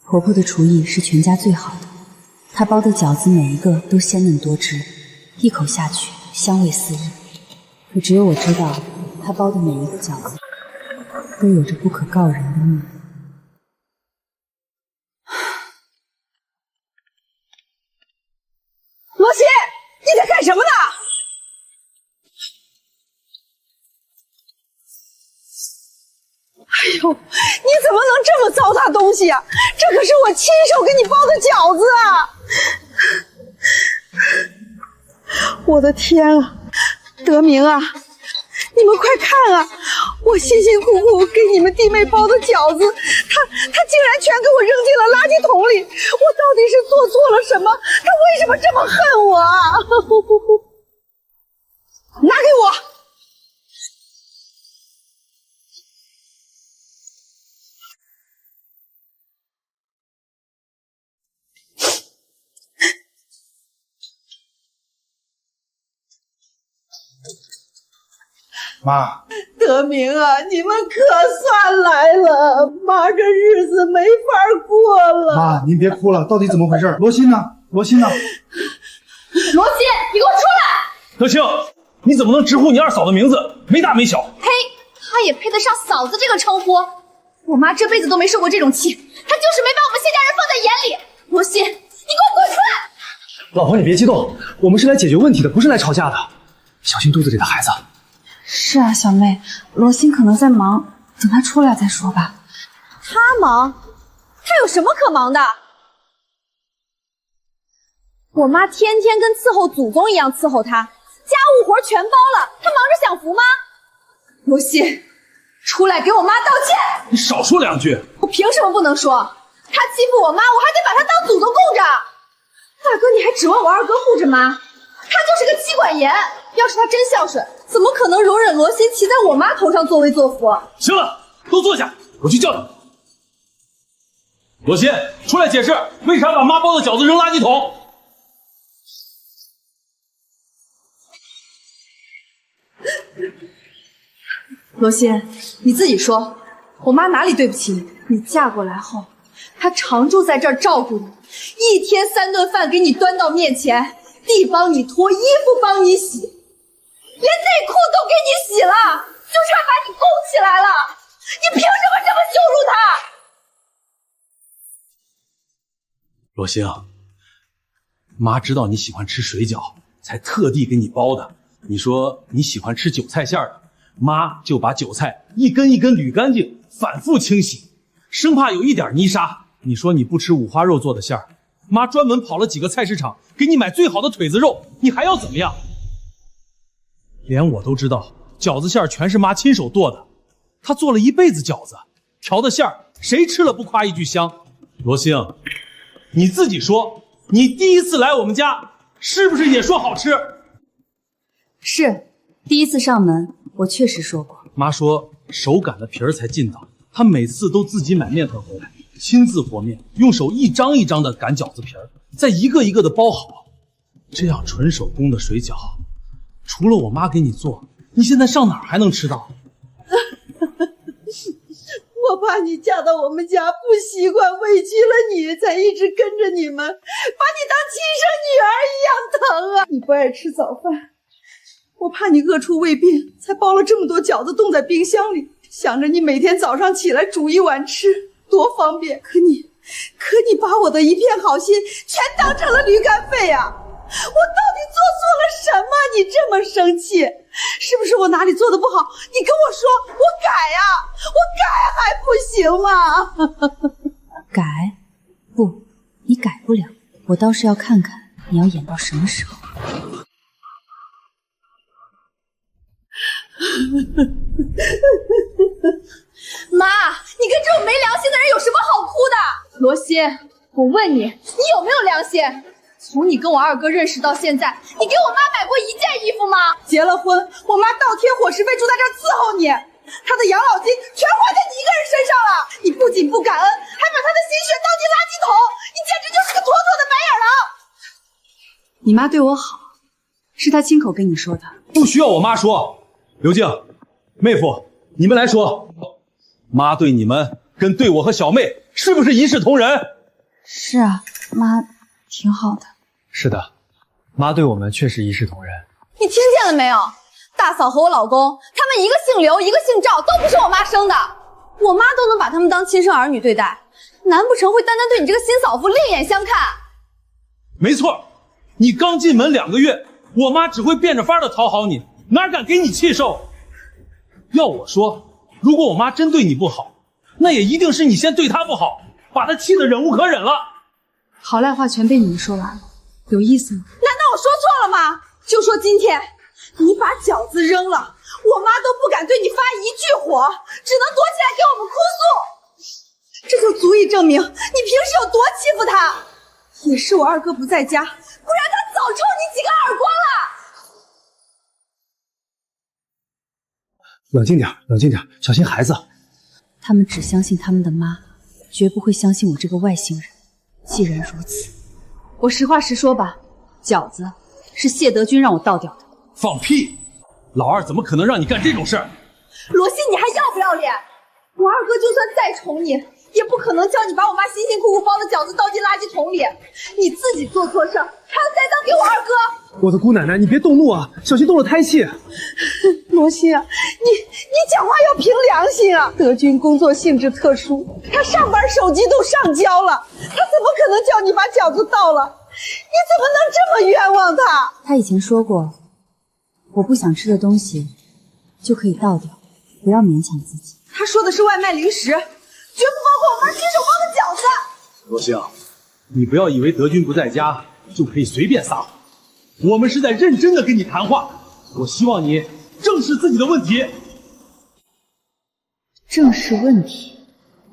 婆婆的厨艺是全家最好的，她包的饺子每一个都鲜嫩多汁，一口下去香味四溢。可只有我知道，她包的每一个饺子都有着不可告人的秘密。罗西，你在干什么呢？哎呦，你怎么能这么糟蹋东西啊？这可是我亲手给你包的饺子啊！我的天啊，德明啊，你们快看啊！我辛辛苦苦给你们弟妹包的饺子，他竟然全给我扔进了垃圾桶里！我到底是做错了什么？他为什么这么恨我啊？拿给我！妈，德明啊，你们可算来了，妈这日子没法过了。妈，您别哭了，到底怎么回事？罗欣呢？罗欣呢？罗欣，你给我出来！德清，你怎么能直呼你二嫂的名字？没大没小。呸！她也配得上嫂子这个称呼？我妈这辈子都没受过这种气，她就是没把我们谢家人放在眼里。罗欣，你给我滚出来！老婆，你别激动，我们是来解决问题的，不是来吵架的。小心肚子里的孩子。是啊，小妹，罗欣可能在忙，等她出来再说吧。她忙？她有什么可忙的？我妈天天跟伺候祖宗一样伺候她，家务活全包了，她忙着享福吗？罗欣，出来给我妈道歉！你少说两句。我凭什么不能说？她欺负我妈，我还得把她当祖宗供着。大哥，你还指望我二哥护着妈？她就是个妻管严，要是她真孝顺，怎么可能容忍罗欣骑在我妈头上作威作福？行了，都坐下，我去叫他。罗欣，出来解释，为啥把妈包的饺子扔垃圾桶？罗欣，你自己说，我妈哪里对不起你？你嫁过来后，她常住在这儿照顾你，一天3顿饭给你端到面前，地帮你拖，衣服帮你洗，连内裤都给你洗了，就差把你供起来了。你凭什么这么羞辱她？罗欣，妈知道你喜欢吃水饺，才特地给你包的。你说你喜欢吃韭菜馅的，妈就把韭菜一根一根捋干净，反复清洗，生怕有一点泥沙。你说你不吃五花肉做的馅儿，妈专门跑了几个菜市场给你买最好的腿子肉，你还要怎么样？连我都知道饺子馅儿全是妈亲手剁的，她做了一辈子饺子，调的馅儿谁吃了不夸一句香？罗欣，你自己说，你第一次来我们家是不是也说好吃？是，第一次上门，我确实说过。妈说手擀的皮儿才劲道，她每次都自己买面团回来，亲自和面，用手一张一张的擀饺子皮儿，再一个一个的包好。这样纯手工的水饺，除了我妈给你做，你现在上哪儿还能吃到？我怕你嫁到我们家不习惯，委屈了你，才一直跟着你们，把你当亲生女儿一样疼啊！你不爱吃早饭，我怕你饿出胃病，才包了这么多饺子冻在冰箱里，想着你每天早上起来煮一碗吃，多方便。可你把我的一片好心全当成了驴肝肺啊！我到底做错了什么？你这么生气，是不是我哪里做的不好？你跟我说，我改啊，我改还不行吗？改？不，你改不了。我倒是要看看你要演到什么时候。妈，你跟这种没良心的人有什么好哭的？罗欣，我问你，你有没有良心？从你跟我二哥认识到现在，你给我妈买过一件衣服吗？结了婚，我妈倒贴伙食费住在这儿伺候你，她的养老金全花在你一个人身上了。你不仅不感恩，还把她的心血倒进垃圾桶，你简直就是个妥妥的白眼狼。你妈对我好，是她亲口跟你说的。不需要我妈说。刘静，妹夫，你们来说，妈对你们跟对我和小妹是不是一视同仁？是啊，妈挺好的。是的，妈对我们确实一视同仁。你听见了没有？大嫂和我老公，他们一个姓刘，一个姓赵，都不是我妈生的。我妈都能把他们当亲生儿女对待，难不成会单单对你这个新嫂夫另眼相看？没错，你刚进门2个月，我妈只会变着法的讨好你，哪敢给你气受？要我说，如果我妈真对你不好，那也一定是你先对她不好，把她气得忍无可忍了。好赖话全被你们说完了，有意思吗？难道我说错了吗？就说今天你把饺子扔了，我妈都不敢对你发一句火，只能躲起来给我们哭诉。这就足以证明你平时有多欺负她。也是我二哥不在家，不然他早抽你几个耳光了。冷静点，冷静点，小心孩子。他们只相信他们的妈，绝不会相信我这个外星人。既然如此，我实话实说吧，饺子是谢德军让我倒掉的。放屁！老二怎么可能让你干这种事儿？罗西，你还要不要脸？我二哥就算再宠你，也不可能叫你把我妈辛辛苦苦包的饺子倒进垃圾桶里。你自己做错事，还要栽赃给我二哥。我的姑奶奶，你别动怒啊，小心动了胎气。罗西啊，你讲话要凭良心啊！德军工作性质特殊，他上班手机都上交了，他怎么可能叫你把饺子倒了？你怎么能这么冤枉他？他以前说过，我不想吃的东西就可以倒掉，不要勉强自己。他说的是外卖零食，绝不包括我妈亲手包的饺子。罗星，你不要以为德军不在家就可以随便撒谎，我们是在认真的跟你谈话。我希望你正视自己的问题。正视问题，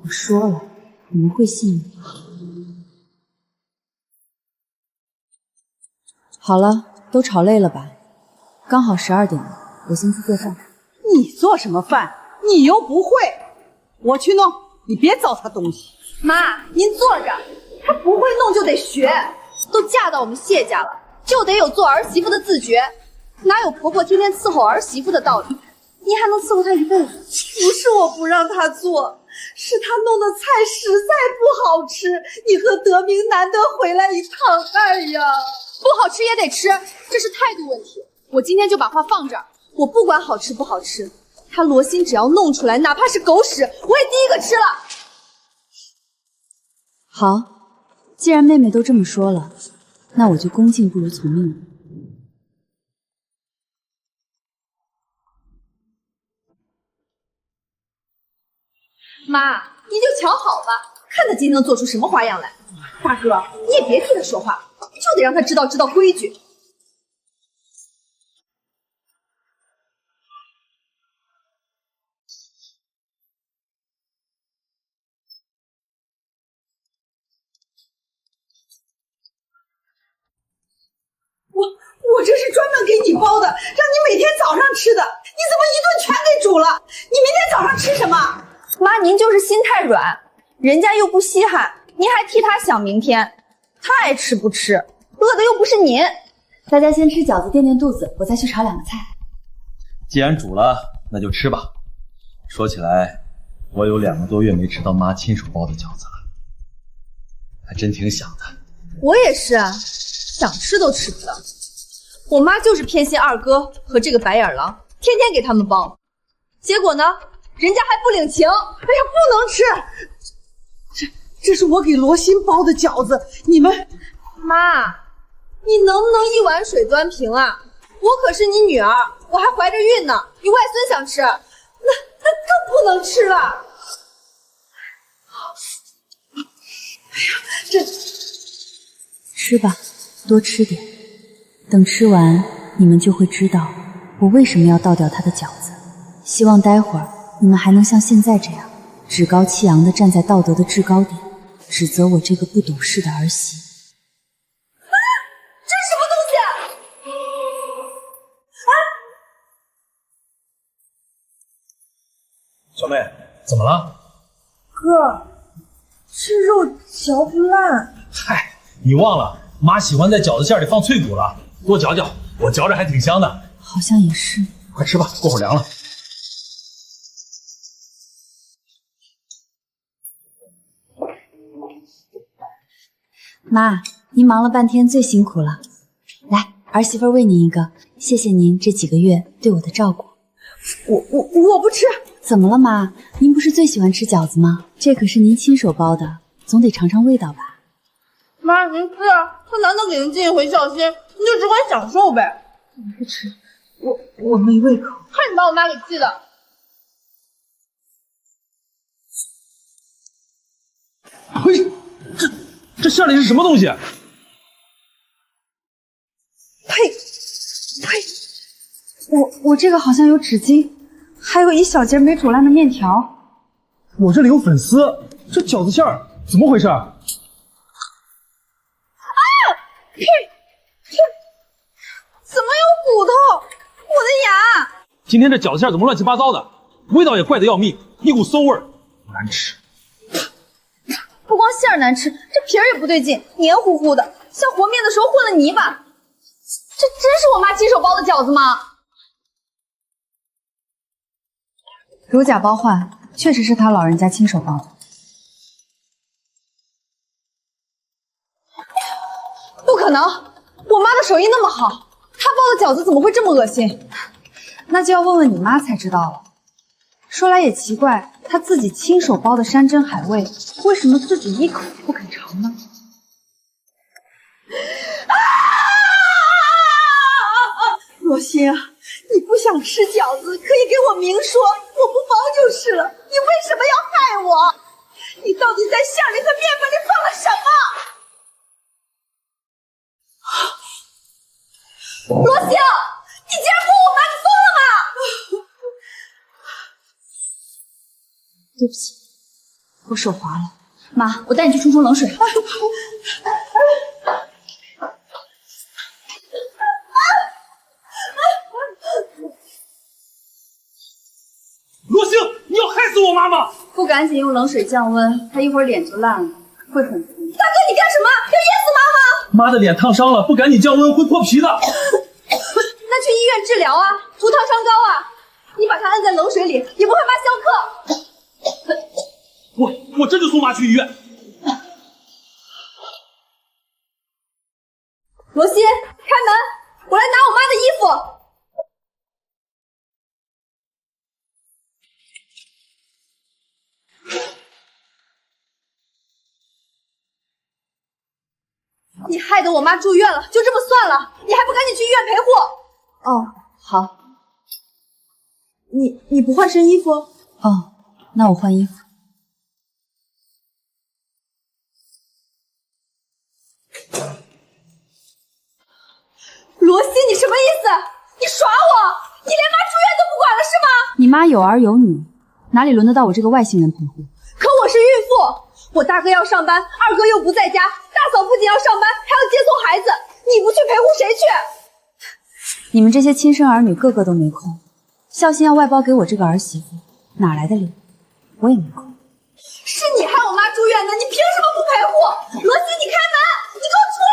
我说了，你们会信吗？好了，都吵累了吧？刚好12点了，我先去做饭。你做什么饭？你又不会，我去弄，你别糟蹋东西。妈，您坐着，她不会弄就得学。都嫁到我们谢家了，就得有做儿媳妇的自觉，哪有婆婆天天伺候儿媳妇的道理？您还能伺候她一辈子？不是我不让他做，是他弄的菜实在不好吃。你和德明难得回来一趟，哎呀，不好吃也得吃，这是态度问题。我今天就把话放这儿，我不管好吃不好吃，他罗欣只要弄出来，哪怕是狗屎，我也第一个吃了。好，既然妹妹都这么说了，那我就恭敬不如从命了。妈，你就瞧好吧，看他今天能做出什么花样来。大哥，你也别替他说话，就得让他知道规矩。我这是专门给你包的，让你每天早上吃的，你怎么一顿全给煮了？你明天早上吃什么？妈，您就是心太软，人家又不稀罕，您还替他想明天，他爱吃不吃，饿的又不是您。大家先吃饺子垫垫肚子，我再去炒2个菜。既然煮了，那就吃吧。说起来，我有2个多月没吃到妈亲手包的饺子了，还真挺想的。我也是啊，想吃都吃不到。我妈就是偏心二哥和这个白眼狼，天天给他们包，结果呢，人家还不领情。哎呀，不能吃！这是我给罗欣包的饺子，你们……妈，你能不能一碗水端平啊？我可是你女儿，我还怀着孕呢，你外孙想吃，那更不能吃了。哎呀，这吃吧，多吃点。等吃完，你们就会知道我为什么要倒掉他的饺子。希望待会儿你们还能像现在这样趾高气扬地站在道德的制高点，指责我这个不懂事的儿媳。这是什么东西？小妹，怎么了？哥，这肉嚼不烂。嗨，你忘了妈喜欢在饺子馅里放脆骨了，多嚼嚼，我嚼着还挺香的。好像也是。快吃吧，过会儿凉了。妈，您忙了半天，最辛苦了。来，儿媳妇喂您一个，谢谢您这几个月对我的照顾。我不吃。怎么了，妈？您不是最喜欢吃饺子吗？这可是您亲手包的，总得尝尝味道吧？妈，您吃啊，他难得给您尽一回孝心，您就只管享受呗。我不吃，我没胃口。看你把我妈给气的。嘿，这馅里是什么东西？呸！我这个好像有纸巾，还有一小截没煮烂的面条。我这里有粉丝，这饺子馅儿怎么回事？呸！怎么有骨头？我的牙！今天这饺子馅儿怎么乱七八糟的？味道也怪得要命，一股馊味儿，难吃。不光馅儿难吃，这皮儿也不对劲，黏糊糊的，像和面的时候混了泥巴。这真是我妈亲手包的饺子吗？如假包换，确实是他老人家亲手包的。不可能，我妈的手艺那么好，她包的饺子怎么会这么恶心？那就要问问你妈才知道了。说来也奇怪，她自己亲手包的山珍海味，为什么自己一口不肯尝呢？若心啊，你不想吃饺子，可以给我明说，我不包就是了。你为什么要害我？你到底在馅里和面粉里放了什么？罗星，你竟然泼我妈，你疯了吗？对不起，我手滑了。妈，我带你去冲冲冷水。罗星，你要害死我妈妈！不赶紧用冷水降温，她一会儿脸就烂了，会很疼。大哥，你干什么？要噎死妈吗？妈的脸烫伤了，不赶紧降温会脱皮的。那去医院治疗啊，涂烫伤膏啊。你把她按在冷水里，也不害怕消克。我这就送妈去医院。罗西，开门，我来拿我妈的衣服。你害得我妈住院了，就这么算了？你还不赶紧去医院赔货？哦，好。你不换身衣服？哦，那我换衣服。罗西，你什么意思？你耍我？你连妈住院都不管了是吗？你妈有儿有女，哪里轮得到我这个外星人陪护？可我是孕妇，我大哥要上班，二哥又不在家，大嫂不仅要上班，还要接送孩子，你不去陪护谁去？你们这些亲生儿女个个都没空，孝心要外包给我这个儿媳妇，哪来的理？我也没空。是你害我妈住院的，你凭什么不陪护？罗西，你开门，你给我出来！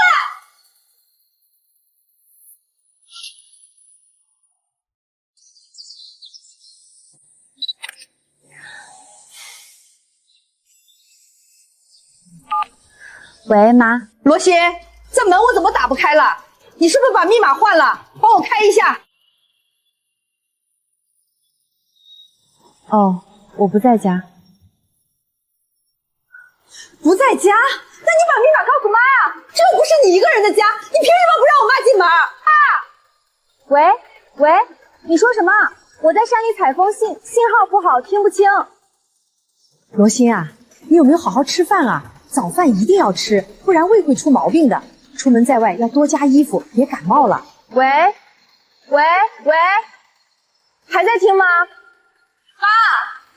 喂，妈。罗西，这门我怎么打不开了？你是不是把密码换了？帮我开一下。哦，我不在家。不在家？那你把密码告诉妈呀！这又不是你一个人的家，你凭什么不让我妈进门？喂，你说什么？我在山里采风，信号不好，听不清。罗心啊，你有没有好好吃饭啊？早饭一定要吃，不然胃会出毛病的。出门在外要多加衣服，别感冒了。喂，还在听吗？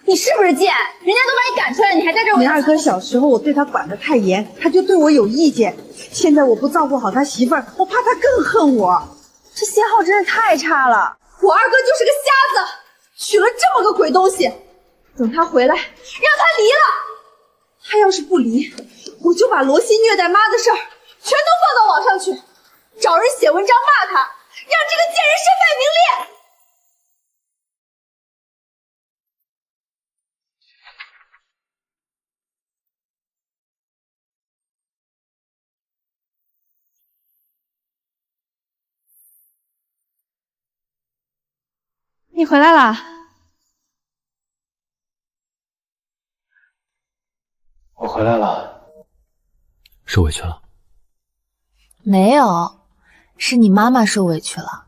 你是不是贱？人家都把你赶出来，你还在这你二哥小时候我对他管得太严，他就对我有意见。现在我不照顾好他媳妇儿，我怕他更恨我。这信号真是太差了。我二哥就是个瞎子，娶了这么个鬼东西。等他回来，让他离了。他要是不离，我就把罗西虐待妈的事儿全都放到网上去，找人写文章骂他，让这个贱人身败名裂。你回来啦？我回来了，受委屈了。没有，是你妈妈受委屈了。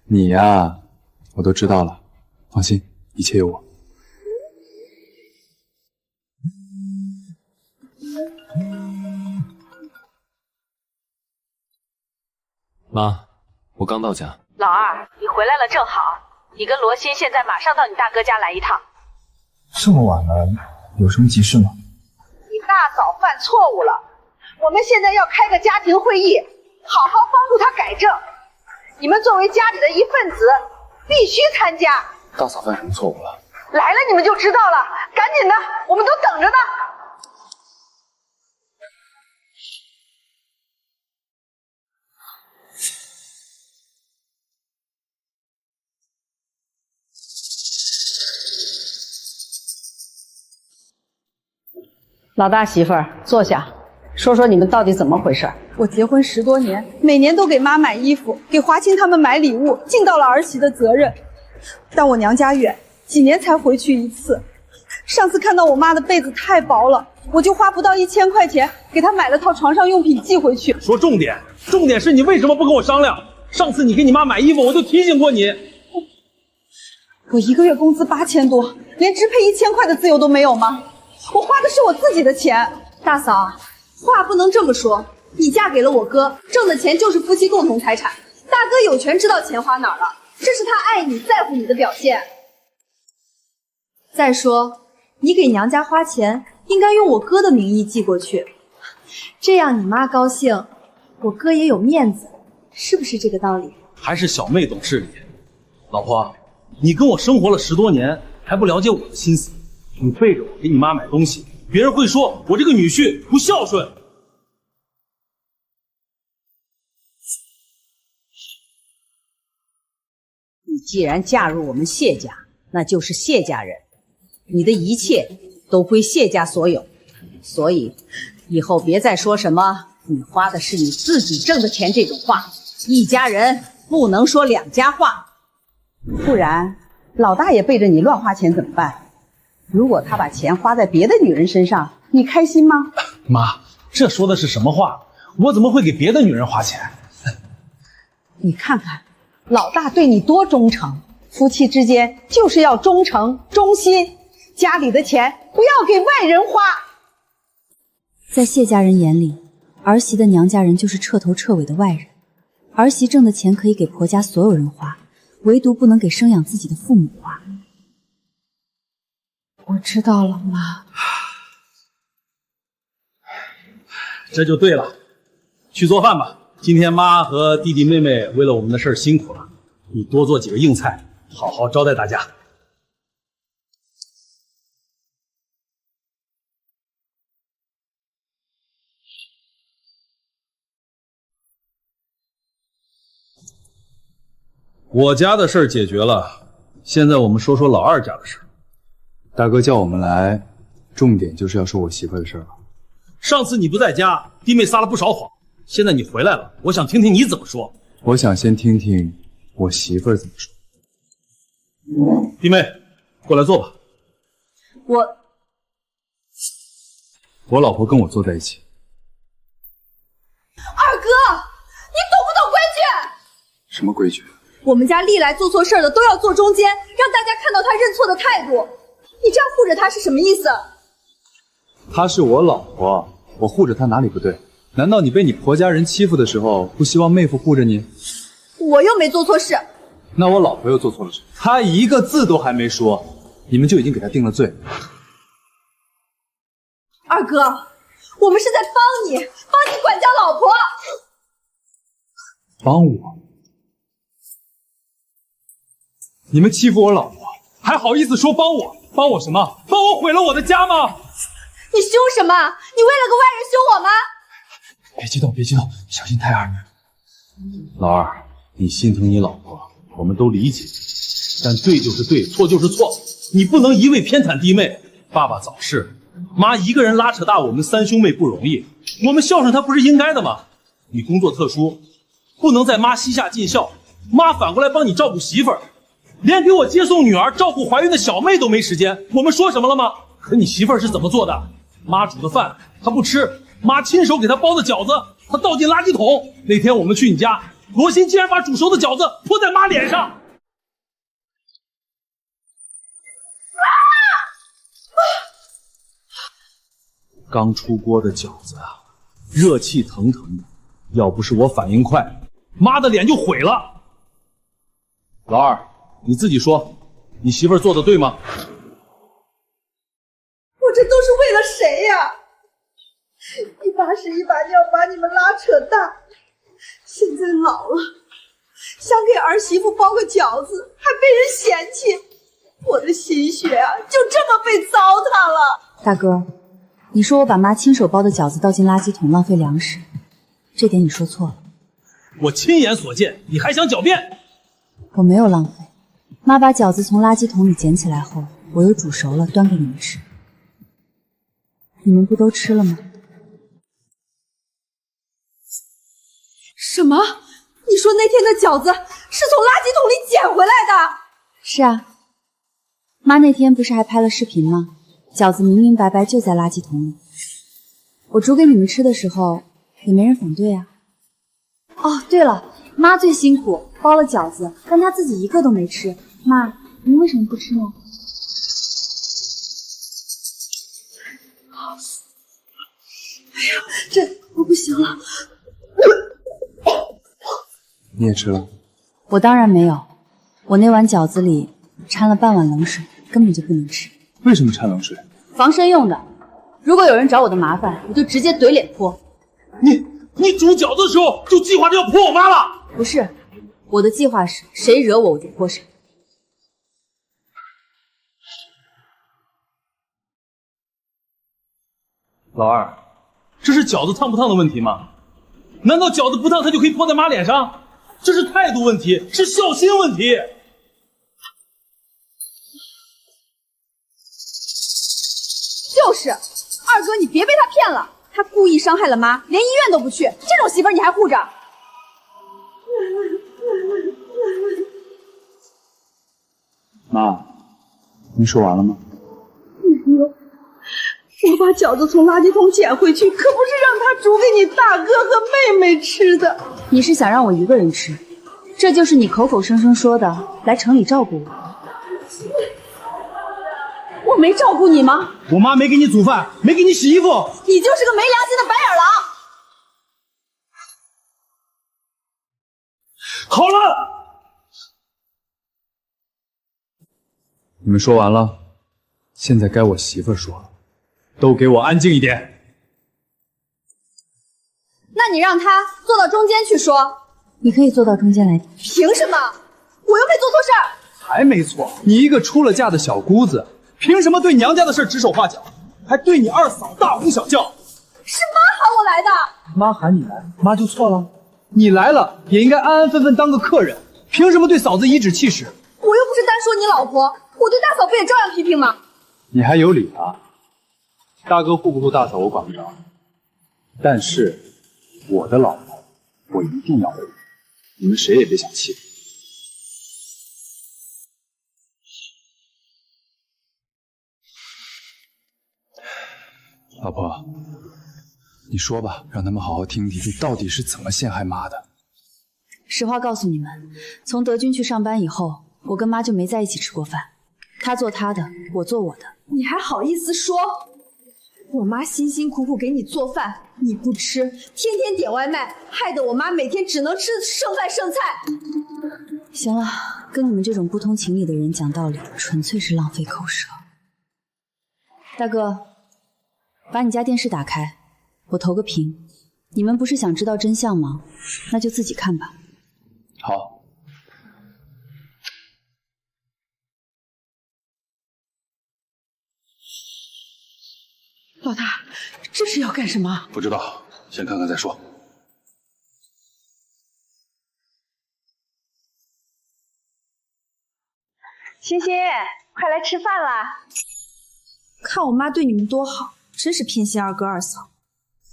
你呀，我都知道了，放心，一切有我。妈，我刚到家。老二，你回来了正好，你跟罗欣现在马上到你大哥家来一趟。这么晚了，有什么急事吗？你大嫂犯错误了，我们现在要开个家庭会议，好好帮助她改正。你们作为家里的一份子，必须参加。大嫂犯什么错误了？来了你们就知道了，赶紧的，我们都等着呢。老大媳妇儿，坐下，说说你们到底怎么回事。我结婚10多年，每年都给妈买衣服，给华清他们买礼物，尽到了儿媳的责任。但我娘家远，几年才回去一次。上次看到我妈的被子太薄了，我就花不到1000块钱给她买了套床上用品寄回去。说重点，重点是你为什么不跟我商量？上次你给你妈买衣服，我就提醒过你。我一个月工资8000多，连支配1000块的自由都没有吗？我花的是我自己的钱。大嫂，话不能这么说。你嫁给了我哥，挣的钱就是夫妻共同财产，大哥有权知道钱花哪儿了，这是他爱你在乎你的表现。再说，你给娘家花钱，应该用我哥的名义寄过去，这样你妈高兴，我哥也有面子，是不是这个道理？还是小妹懂事理。老婆，你跟我生活了10多年，还不了解我的心思。你背着我给你妈买东西，别人会说我这个女婿不孝顺。你既然嫁入我们谢家，那就是谢家人，你的一切都归谢家所有。所以以后别再说什么你花的是你自己挣的钱这种话，一家人不能说两家话，不然老大爷背着你乱花钱怎么办？如果他把钱花在别的女人身上，你开心吗？妈，这说的是什么话？我怎么会给别的女人花钱？你看看，老大对你多忠诚，夫妻之间就是要忠诚忠心，家里的钱不要给外人花。在谢家人眼里，儿媳的娘家人就是彻头彻尾的外人，儿媳挣的钱可以给婆家所有人花，唯独不能给生养自己的父母花。我知道了，妈。这就对了，去做饭吧。今天妈和弟弟妹妹为了我们的事儿辛苦了，你多做几个硬菜，好好招待大家。我家的事儿解决了，现在我们说说老二家的事儿。大哥叫我们来，重点就是要说我媳妇的事儿了。上次你不在家，弟妹撒了不少谎，现在你回来了，我想听听你怎么说。我想先听听我媳妇怎么说。弟妹，过来坐吧。我老婆跟我坐在一起。二哥，你懂不懂规矩？什么规矩？我们家历来做错事儿的都要坐中间，让大家看到他认错的态度。你这样护着他是什么意思？她是我老婆，我护着她哪里不对？难道你被你婆家人欺负的时候，不希望妹夫护着你？我又没做错事。那我老婆又做错了什么？她一个字都还没说，你们就已经给她定了罪。二哥，我们是在帮你管教老婆。帮我？你们欺负我老婆，还好意思说帮我？帮我什么？帮我毁了我的家吗？你凶什么？你为了个外人凶我吗？别激动，别激动，小心胎儿。老二，你心疼你老婆，我们都理解，但对就是对，错就是错，你不能一味偏袒弟妹。爸爸早逝，妈一个人拉扯大我们3兄妹不容易，我们孝顺她不是应该的吗？你工作特殊，不能在妈膝下尽孝，妈反过来帮你照顾媳妇儿，连给我接送女儿、照顾怀孕的小妹都没时间。我们说什么了吗？可你媳妇儿是怎么做的？妈煮的饭她不吃，妈亲手给她包的饺子她倒进垃圾桶。那天我们去你家，罗欣竟然把煮熟的饺子泼在妈脸上。刚出锅的饺子啊，热气腾腾的，要不是我反应快，妈的脸就毁了。老二，你自己说，你媳妇儿做的对吗？我这都是为了谁呀？一把屎一把尿把你们拉扯大，现在老了，想给儿媳妇包个饺子，还被人嫌弃，我的心血啊，就这么被糟蹋了。大哥，你说我把妈亲手包的饺子倒进垃圾桶浪费粮食，这点你说错了。我亲眼所见，你还想狡辩？我没有浪费，妈把饺子从垃圾桶里捡起来后，我又煮熟了端给你们吃。你们不都吃了吗？什么？你说那天的饺子是从垃圾桶里捡回来的？是啊，妈那天不是还拍了视频吗？饺子明明白白就在垃圾桶里，我煮给你们吃的时候也没人反对啊。哦，对了，妈最辛苦，包了饺子，但她自己一个都没吃。妈，您为什么不吃呢？哎呀，这我不行了。你也吃了？我当然没有，我那碗饺子里掺了半碗冷水，根本就不能吃。为什么掺冷水？防身用的。如果有人找我的麻烦，我就直接怼脸泼。你煮饺子的时候就计划着要泼我妈了？不是，我的计划是谁惹我就泼谁。老二，这是饺子烫不烫的问题吗？难道饺子不烫它就可以泼在妈脸上？这是态度问题，是孝心问题。就是二哥，你别被他骗了，他故意伤害了妈，连医院都不去，这种媳妇儿你还护着？妈，你说完了吗？没有，我把饺子从垃圾桶捡回去，可不是让他煮给你大哥和妹妹吃的。你是想让我一个人吃？这就是你口口声声说的来城里照顾我。我没照顾你吗？我妈没给你煮饭，没给你洗衣服，你就是个没良心的白眼狼。好了，你们说完了，现在该我媳妇儿说了，都给我安静一点。那你让他坐到中间去说。你可以坐到中间来。凭什么？我又没做错事儿。还没错，你一个出了嫁的小姑子，凭什么对娘家的事指手画脚，还对你二嫂大呼小叫？是妈喊我来的。妈喊你来，妈就错了？你来了也应该安安分分当个客人，凭什么对嫂子颐指气使？我又不是单说你老婆，我对大嫂不也照样批评吗？你还有理啊？大哥护不护大嫂我管不着，但是我的老婆我一定要护，你们谁也别想欺负。老婆，你说吧，让他们好好听听，你到底是怎么陷害妈的？实话告诉你们，从德军去上班以后，我跟妈就没在一起吃过饭。她做她的，我做我的。你还好意思说？我妈辛辛苦苦给你做饭，你不吃，天天点外卖，害得我妈每天只能吃剩饭剩菜。行了，跟你们这种不通情理的人讲道理，纯粹是浪费口舌。大哥，把你家电视打开，我投个屏。你们不是想知道真相吗？那就自己看吧。好。老大，这是要干什么？不知道，先看看再说。欣欣，快来吃饭啦！看我妈对你们多好，真是偏心二哥二嫂。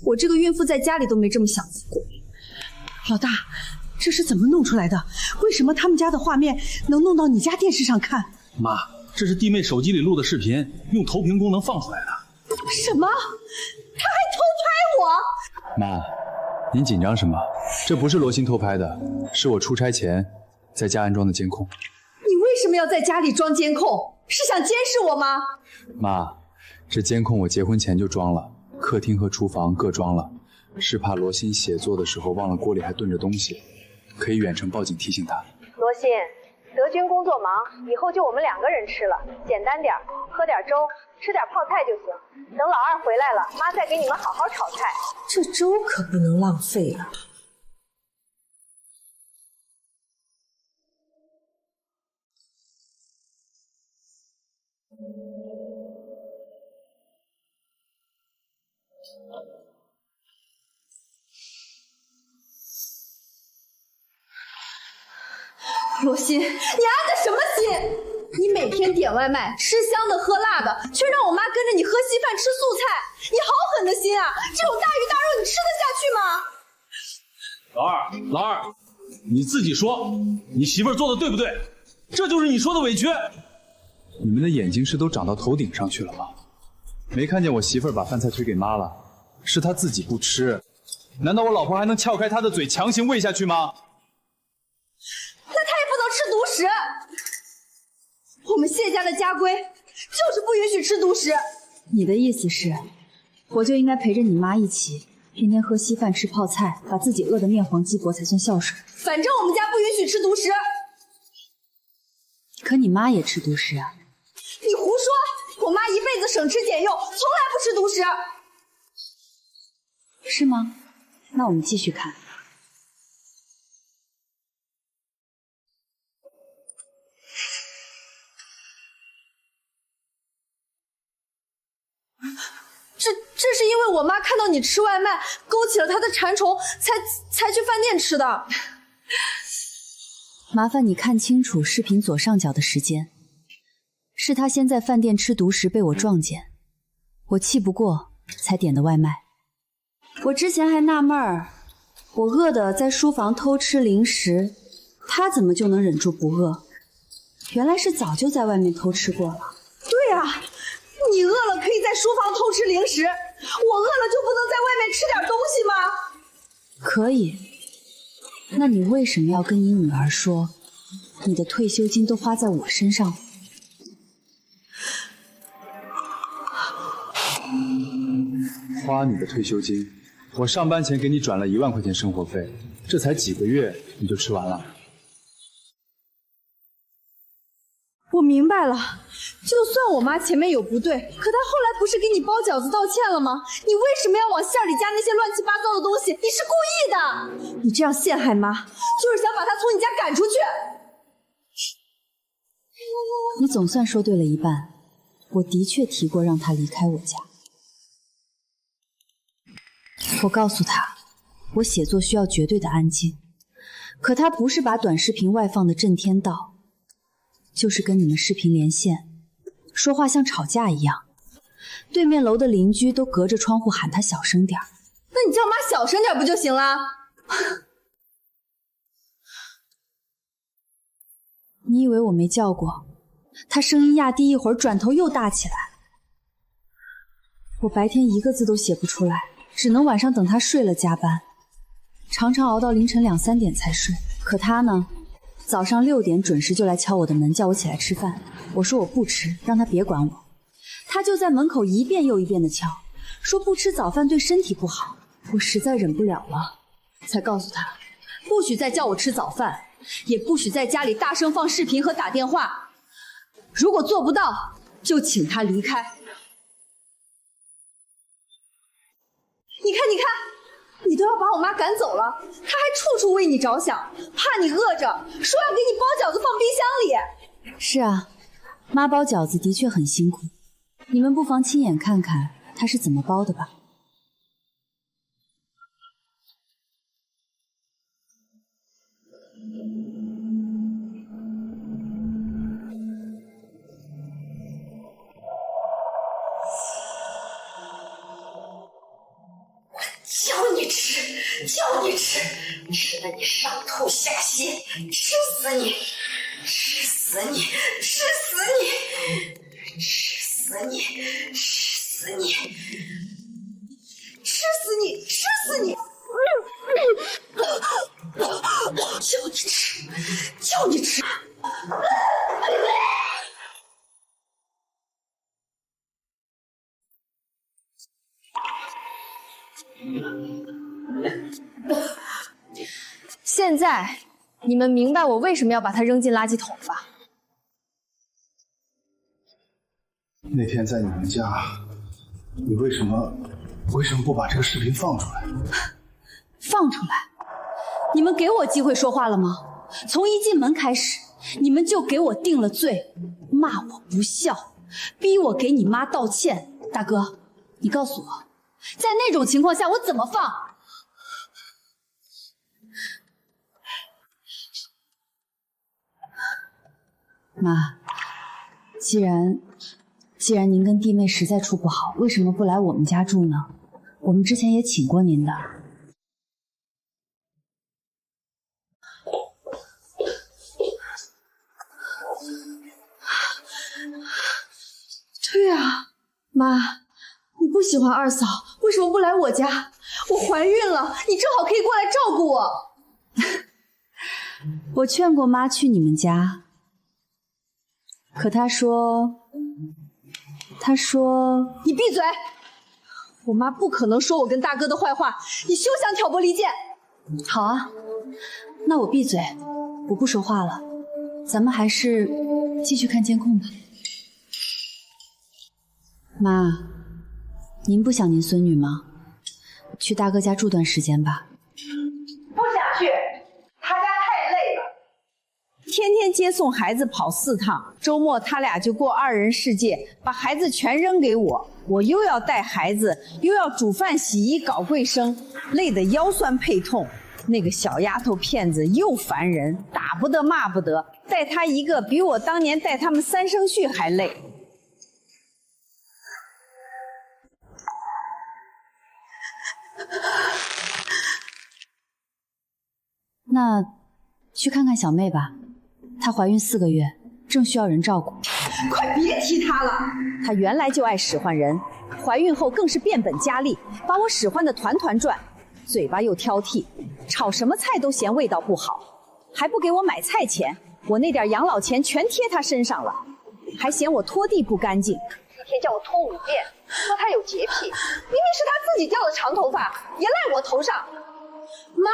我这个孕妇在家里都没这么享福过。老大，这是怎么弄出来的？为什么他们家的画面能弄到你家电视上看？妈，这是弟妹手机里录的视频，用投屏功能放出来的。什么？他还偷拍我？妈，您紧张什么？这不是罗欣偷拍的，是我出差前在家安装的监控。你为什么要在家里装监控？是想监视我吗？妈，这监控我结婚前就装了，客厅和厨房各装了，是怕罗欣写作的时候忘了锅里还炖着东西，可以远程报警提醒他。罗欣，德军工作忙，以后就我们2个人吃了，简单点，喝点粥，吃点泡菜就行。等老二回来了，妈再给你们好好炒菜。这粥可不能浪费了。罗欣，你安的什么心？你每天点外卖，吃香的喝辣的，却让我妈跟着你喝稀饭吃素菜，你好狠的心啊！这种大鱼大肉你吃得下去吗？老二，你自己说，你媳妇儿做的对不对？这就是你说的委屈。你们的眼睛是都长到头顶上去了吗？没看见我媳妇儿把饭菜推给妈了，是她自己不吃，难道我老婆还能撬开她的嘴强行喂下去吗？那她也不能吃独食。我们谢家的家规就是不允许吃独食。你的意思是，我就应该陪着你妈一起，天天喝稀饭吃泡菜，把自己饿得面黄肌薄才算孝顺？反正我们家不允许吃独食。可你妈也吃独食啊？你胡说！我妈一辈子省吃俭用，从来不吃独食。是吗？那我们继续看。这是因为我妈看到你吃外卖，勾起了她的馋虫，才去饭店吃的。麻烦你看清楚视频左上角的时间，是她先在饭店吃独食被我撞见，我气不过才点的外卖。我之前还纳闷儿，我饿的在书房偷吃零食，她怎么就能忍住不饿？原来是早就在外面偷吃过了。对啊，你饿了可以在书房偷吃零食，我饿了就不能在外面吃点东西吗？可以。那你为什么要跟你女儿说，你的退休金都花在我身上了？花你的退休金，我上班前给你转了1万块钱生活费，这才几个月你就吃完了。我明白了，就算我妈前面有不对，可她后来不是给你包饺子道歉了吗？你为什么要往馅里加那些乱七八糟的东西？你是故意的！你这样陷害妈，就是想把她从你家赶出去。你总算说对了一半，我的确提过让她离开我家。我告诉她，我写作需要绝对的安静，可她不是把短视频外放的震天道，就是跟你们视频连线，说话像吵架一样，对面楼的邻居都隔着窗户喊她小声点儿。那你叫妈小声点不就行了？你以为我没叫过？她声音压低一会儿，转头又大起来。我白天一个字都写不出来，只能晚上等她睡了加班，常常熬到凌晨2、3点才睡。可她呢，早上6点准时就来敲我的门，叫我起来吃饭。我说我不吃，让她别管我。她就在门口一遍又一遍地敲，说不吃早饭对身体不好。我实在忍不了了，才告诉她，不许再叫我吃早饭，也不许在家里大声放视频和打电话。如果做不到，就请她离开。你看，你看，你都要把我妈赶走了，她还处处为你着想，怕你饿着，说要给你包饺子放冰箱里。是啊，妈包饺子的确很辛苦，你们不妨亲眼看看她是怎么包的吧。教你吃，叫你吃，吃的你上吐下泻，吃死你，吃死你，吃死你，吃死你，吃死你，吃死你，吃死你！叫你吃，叫你吃！现在你们明白我为什么要把它扔进垃圾桶了吧？那天在你们家，你为什么不把这个视频放出来？放出来？你们给我机会说话了吗？从一进门开始，你们就给我定了罪，骂我不孝，逼我给你妈道歉。大哥，你告诉我，在那种情况下我怎么放？妈，既然您跟弟妹实在处不好，为什么不来我们家住呢？我们之前也请过您的。对啊，妈，你不喜欢二嫂，为什么不来我家？我怀孕了，你正好可以过来照顾我。我劝过妈去你们家，可她说你闭嘴！我妈不可能说我跟大哥的坏话，你休想挑拨离间。好啊，那我闭嘴，我不说话了。咱们还是继续看监控吧。妈，您不想您孙女吗？去大哥家住段时间吧。不想去，他家太累了。天天接送孩子跑4趟，周末他俩就过2人世界，把孩子全扔给我，我又要带孩子，又要煮饭洗衣搞卫生，累得腰酸背痛。那个小丫头片子又烦人，打不得骂不得，带她一个比我当年带他们3生婿还累。那去看看小妹吧，她怀孕4个月，正需要人照顾。快别提她了，她原来就爱使唤人，怀孕后更是变本加厉，把我使唤得团团转，嘴巴又挑剔，炒什么菜都嫌味道不好，还不给我买菜钱，我那点养老钱全贴她身上了，还嫌我拖地不干净，一天叫我拖5遍，说她有洁癖，明明是她自己掉的长头发，也赖我头上。妈，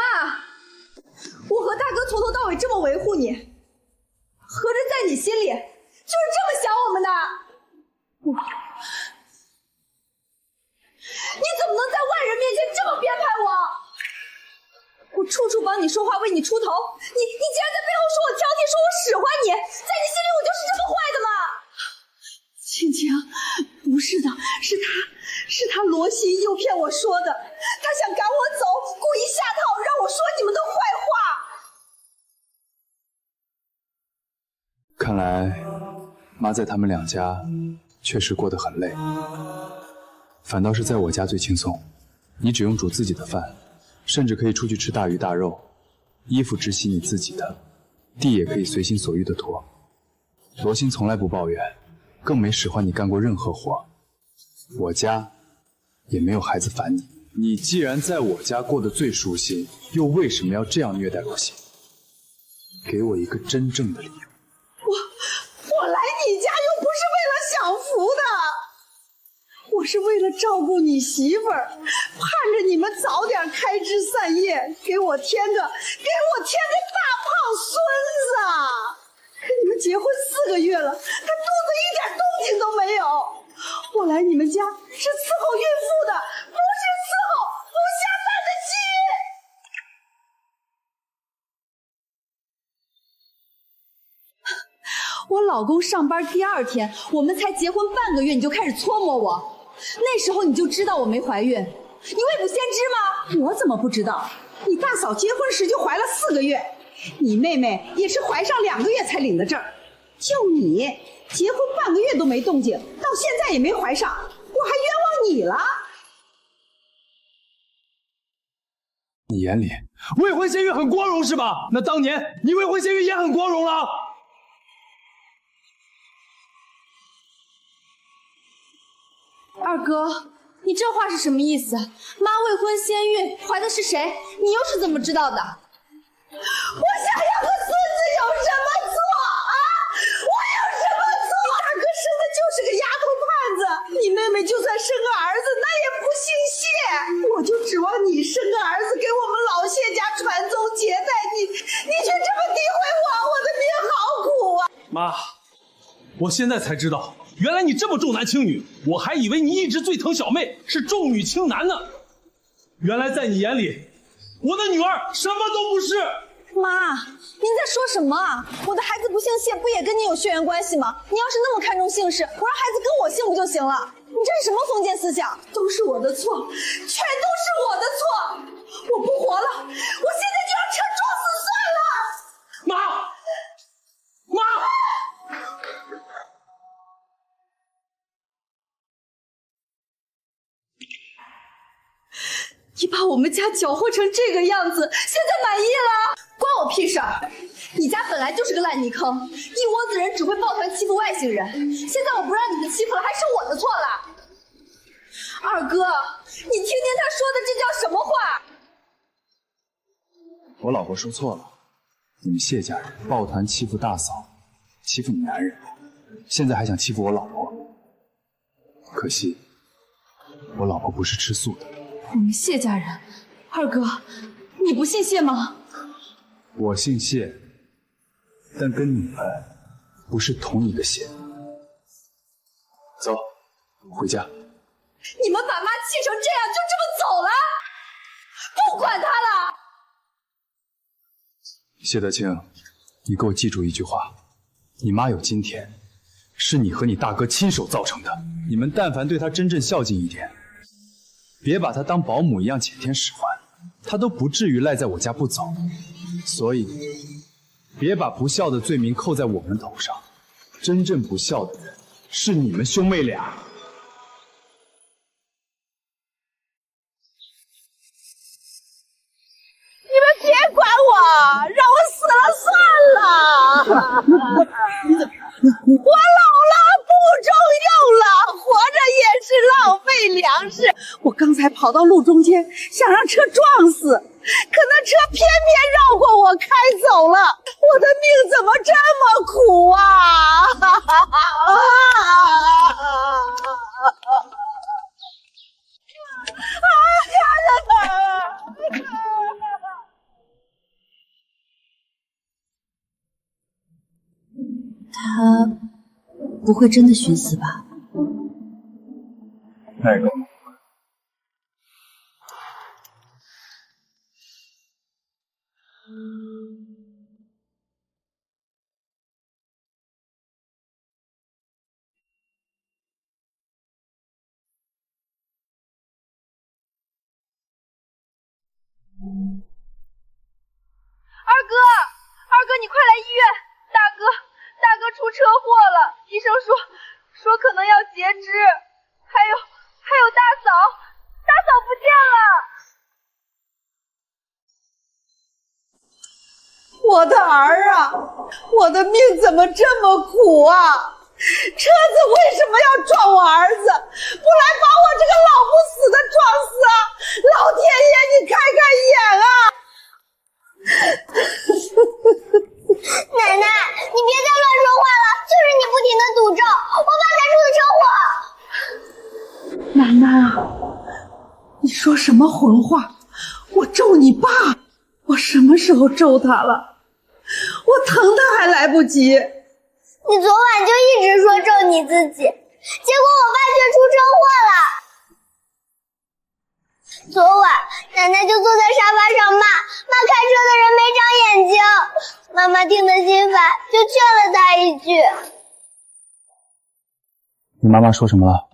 我和大哥从头到尾这么维护你，合着在你心里就是这么想我们的？你怎么能在外人面前这么编排我？我处处帮你说话，为你出头，你竟然在背后说我挑剔，说我使唤你，在你心里我就是这么坏的吗？青青，不是的，是他罗西诱骗我说的，他想赶我走，故意下套让我说你们的坏话。看来妈在他们2家确实过得很累，反倒是在我家最轻松。你只用煮自己的饭，甚至可以出去吃大鱼大肉，衣服只洗你自己的，地也可以随心所欲的拖。罗欣从来不抱怨，更没使唤你干过任何活。我家也没有孩子烦你。你既然在我家过得最舒心，又为什么要这样虐待罗欣？给我一个真正的理由。我来你家又不是为了享福的，我是为了照顾你媳妇儿，盼着你们早点开枝散叶，给我添个大胖孙子。可你们结婚4个月了，他肚子一点动静都没有。我来你们家是伺候孕妇的，不是伺候不下蛋的鸡。我老公上班第2天，我们才结婚半个月，你就开始搓磨我。那时候你就知道我没怀孕，你未卜先知吗？我怎么不知道？你大嫂结婚时就怀了4个月，你妹妹也是怀上2个月才领的证，就你结婚半个月都没动静，到现在也没怀上，我还冤枉你了。你眼里未婚先孕很光荣是吧？那当年你未婚先孕也很光荣了。二哥，你这话是什么意思？妈未婚先孕，怀的是谁？你又是怎么知道的？我想要个孙子有什么错啊？我有什么错？你大哥生的就是个丫头汉子，你妹妹就算生个儿子，那也不姓谢。我就指望你生个儿子给我们老谢家传宗接代，你却这么诋毁我，我的命好苦啊！妈，我现在才知道，原来你这么重男轻女，我还以为你一直最疼小妹，是重女轻男呢。原来在你眼里，我的女儿什么都不是。妈，您在说什么啊？我的孩子不姓谢，不也跟你有血缘关系吗？你要是那么看重姓氏，我让孩子跟我姓不就行了？你这是什么封建思想？都是我的错，全都是我的错！我不活了，我现在就让车撞死算了！妈，妈！你把我们家搅和成这个样子，现在满意了？关我屁事儿！你家本来就是个烂泥坑，一窝子人只会抱团欺负外姓人。现在我不让你们欺负了，还是我的错了。二哥，你听听他说的，这叫什么话？我老婆说错了，你们谢家人抱团欺负大嫂，欺负你男人，现在还想欺负我老婆。可惜，我老婆不是吃素的。我们谢家人，二哥，你不姓谢吗？我姓谢，但跟你们不是同一个姓。走，回家。你们把妈气成这样，就这么走了？不管她了。谢德清，你给我记住一句话：你妈有今天，是你和你大哥亲手造成的。你们但凡对她真正孝敬一点，别把她当保姆一样遣天使唤，她都不至于赖在我家不走。所以，别把不孝的罪名扣在我们头上。真正不孝的人是你们兄妹俩。你们别管我，让我死了算了。我老了，不中用了，活着也是浪费粮食。我刚才跑到路中间，想让车撞死，可那车偏偏绕过我开走了。我的命怎么这么苦啊！他不会真的寻死吧？那个。二哥，你快来医院！大哥出车祸了，医生说可能要截肢，还有大嫂不见了。我的儿啊，我的命怎么这么苦啊？车子为什么要撞我儿子？不来把我这个老不死的撞死啊！老天爷，你开开眼啊！奶奶，你别再乱说话了，就是你不停的诅咒我爸才出的车祸。奶奶啊，你说什么混话？我咒你爸，我什么时候咒他了？我疼他还来不及。你昨晚就一直说咒你自己，结果我爸却出车祸了。昨晚奶奶就坐在沙发上骂开车的人没长眼睛，妈妈听得心烦，就劝了她一句。你妈妈说什么了？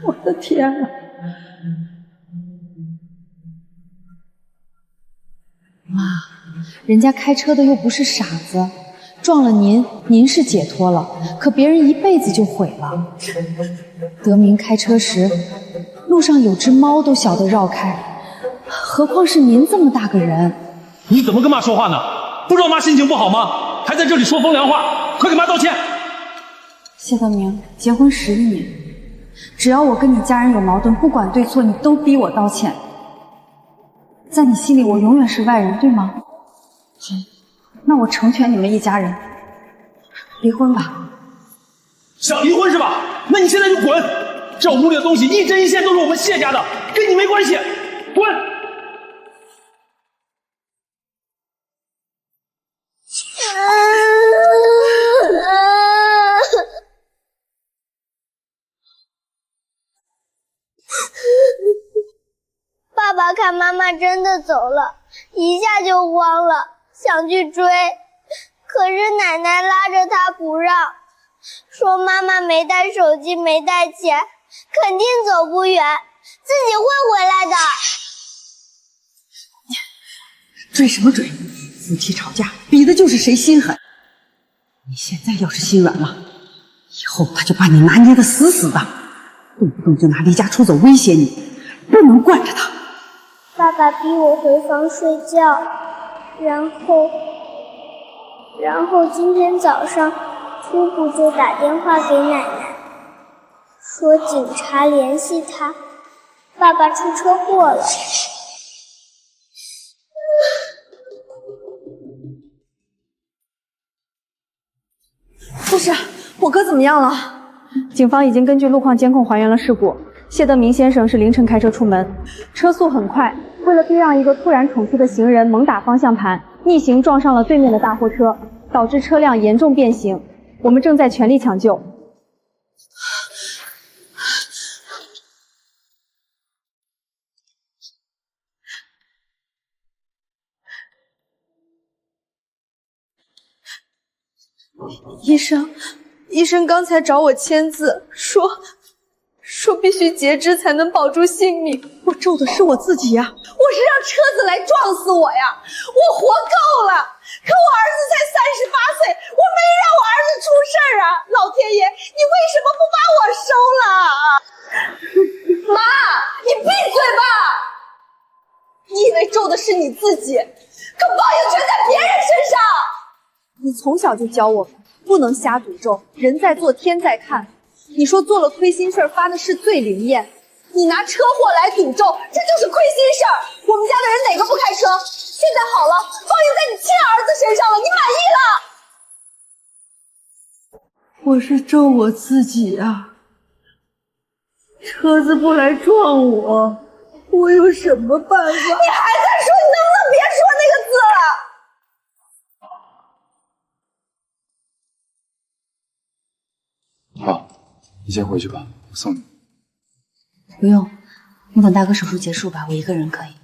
我的天啊！妈，人家开车的又不是傻子，撞了您，您是解脱了，可别人一辈子就毁了。德明开车时，路上有只猫都晓得绕开，何况是您这么大个人。你怎么跟妈说话呢？不知道妈心情不好吗？还在这里说风凉话，快给妈道歉！谢德明，结婚11年，只要我跟你家人有矛盾，不管对错，你都逼我道歉。在你心里，我永远是外人，对吗？好，那我成全你们一家人，离婚吧。想离婚是吧？那你现在就滚！这屋里的东西一针一线都是我们谢家的，跟你没关系，滚！爸爸看妈妈真的走了，一下就慌了，想去追，可是奶奶拉着他不让，说妈妈没带手机，没带钱，肯定走不远，自己会回来的。追什么追？夫妻吵架比的就是谁心狠。你现在要是心软了，以后他就把你拿捏得死死的，动不动就拿离家出走威胁你，不能惯着他。爸爸逼我回房睡觉，然后今天早上姑姑就打电话给奶奶，说警察联系他，爸爸出车祸了。护士，我哥怎么样了？警方已经根据路况监控还原了事故。谢德明先生是凌晨开车出门，车速很快，为了避让一个突然冲出的行人，猛打方向盘，逆行撞上了对面的大货车，导致车辆严重变形。我们正在全力抢救。医生刚才找我签字，说必须截肢才能保住性命。我咒的是我自己呀！我是让车子来撞死我呀！我活够了！可我儿子才38岁，我没让我儿子出事儿啊！老天爷，你为什么不把我收了？妈，你闭嘴吧！你以为咒的是你自己，可报应全在别人身上。你从小就教我们不能瞎赌咒，人在做天在看。你说做了亏心事儿发的是最灵验，你拿车祸来赌咒，这就是亏心事儿。我们家的人哪个不开车？现在好了，报应在你亲儿子身上了，你满意了？我是咒我自己呀！车子不来撞我，我有什么办法？你还在说，你能不能别说那个字了？好，你先回去吧，我送你。不用，你等大哥手术结束吧，我一个人可以。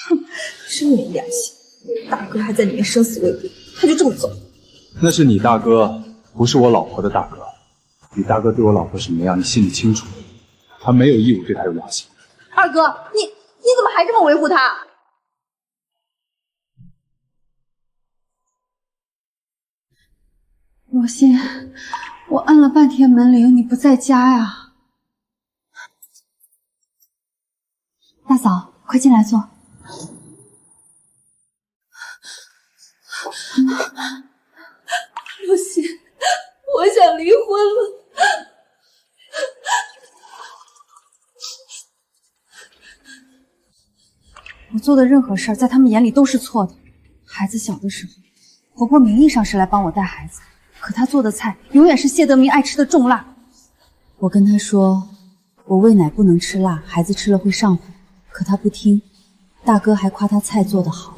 哼，真没良心！大哥还在里面生死未卜，他就这么走？那是你大哥，不是我老婆的大哥。你大哥对我老婆什么样，你心里清楚。他没有义务对她有良心。二哥，你怎么还这么维护他？罗欣，我按了半天门铃，你不在家呀？大嫂，快进来坐。罗欣，我想离婚了。我做的任何事儿，在他们眼里都是错的。孩子小的时候，婆婆名义上是来帮我带孩子，可她做的菜永远是谢德明爱吃的重辣。我跟她说，我喂奶不能吃辣，孩子吃了会上火，可她不听。大哥还夸她菜做得好。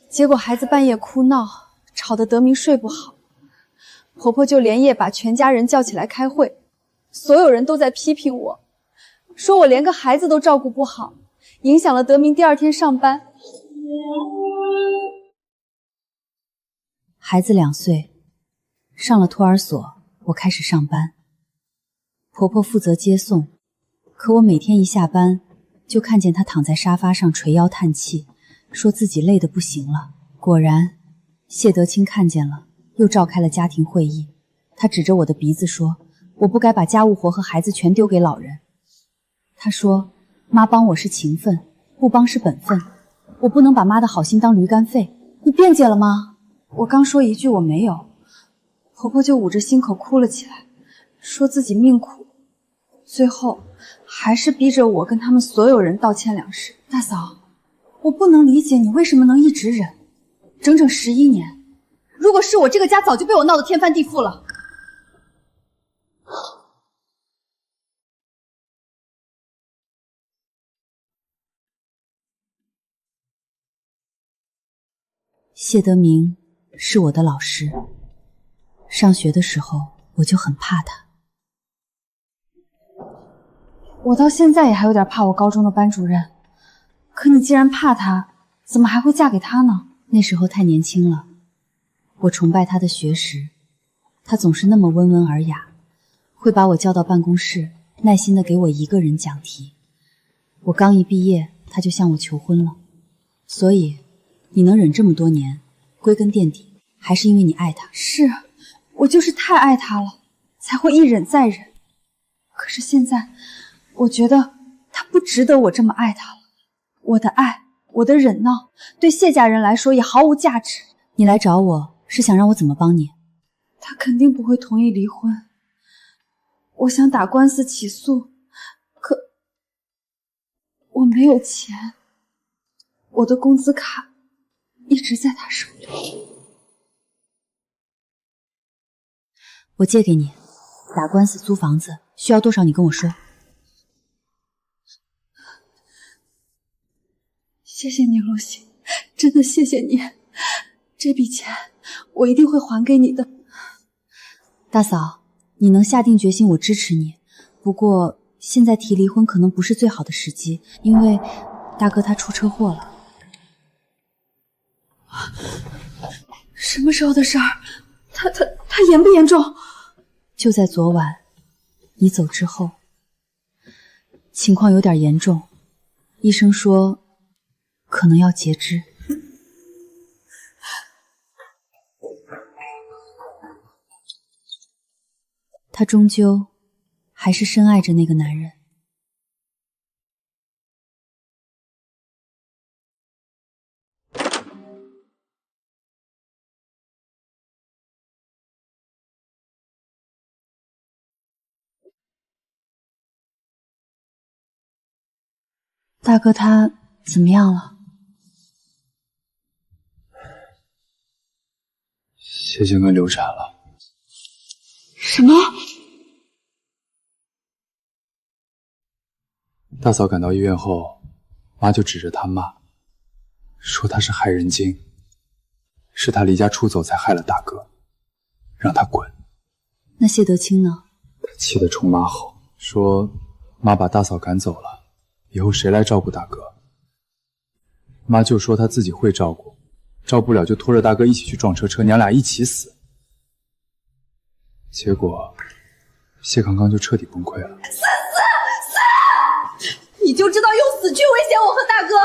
结果孩子半夜哭闹，吵得德明睡不好，婆婆就连夜把全家人叫起来开会，所有人都在批评我，说我连个孩子都照顾不好，影响了德明第2天上班。孩子2岁，上了托儿所，我开始上班。婆婆负责接送，可我每天一下班就看见她躺在沙发上垂腰叹气，说自己累得不行了。果然，谢德清看见了，又召开了家庭会议。他指着我的鼻子说，我不该把家务活和孩子全丢给老人。他说，妈帮我是情分，不帮是本分，我不能把妈的好心当驴肝肺。你辩解了吗？我刚说一句我没有，婆婆就捂着心口哭了起来，说自己命苦，最后还是逼着我跟他们所有人道歉两事。大嫂，我不能理解你为什么能一直忍，整整11年。如果是我，这个家早就被我闹得天翻地覆了。谢德明是我的老师，上学的时候我就很怕他。我到现在也还有点怕我高中的班主任，可你既然怕他，怎么还会嫁给他呢？那时候太年轻了，我崇拜他的学识，他总是那么温文尔雅，会把我叫到办公室，耐心地给我一个人讲题。我刚一毕业，他就向我求婚了。所以你能忍这么多年，归根垫底还是因为你爱他。是，我就是太爱他了，才会一忍再忍。可是现在，我觉得他不值得我这么爱他了。我的爱，我的忍闹，对谢家人来说也毫无价值。你来找我是想让我怎么帮你？他肯定不会同意离婚。我想打官司起诉，可我没有钱，我的工资卡一直在他手里。我借给你，打官司租房子需要多少你跟我说。谢谢你，露西，真的谢谢你，这笔钱我一定会还给你的。大嫂，你能下定决心，我支持你。不过现在提离婚可能不是最好的时机，因为大哥他出车祸了。什么时候的事儿？他严不严重？就在昨晚，你走之后，情况有点严重，医生说可能要截肢。他终究还是深爱着那个男人。大哥他怎么样了？谢金根流产了。什么？大嫂赶到医院后，妈就指着他骂，说他是害人精，是他离家出走才害了大哥，让他滚。那谢德清呢？他气得冲妈吼，说妈把大嫂赶走了，以后谁来照顾大哥？妈就说她自己会照顾，照不了就拖着大哥一起去撞车，娘俩一起死。结果谢康康就彻底崩溃了。死！你就知道用死去威胁我和大哥。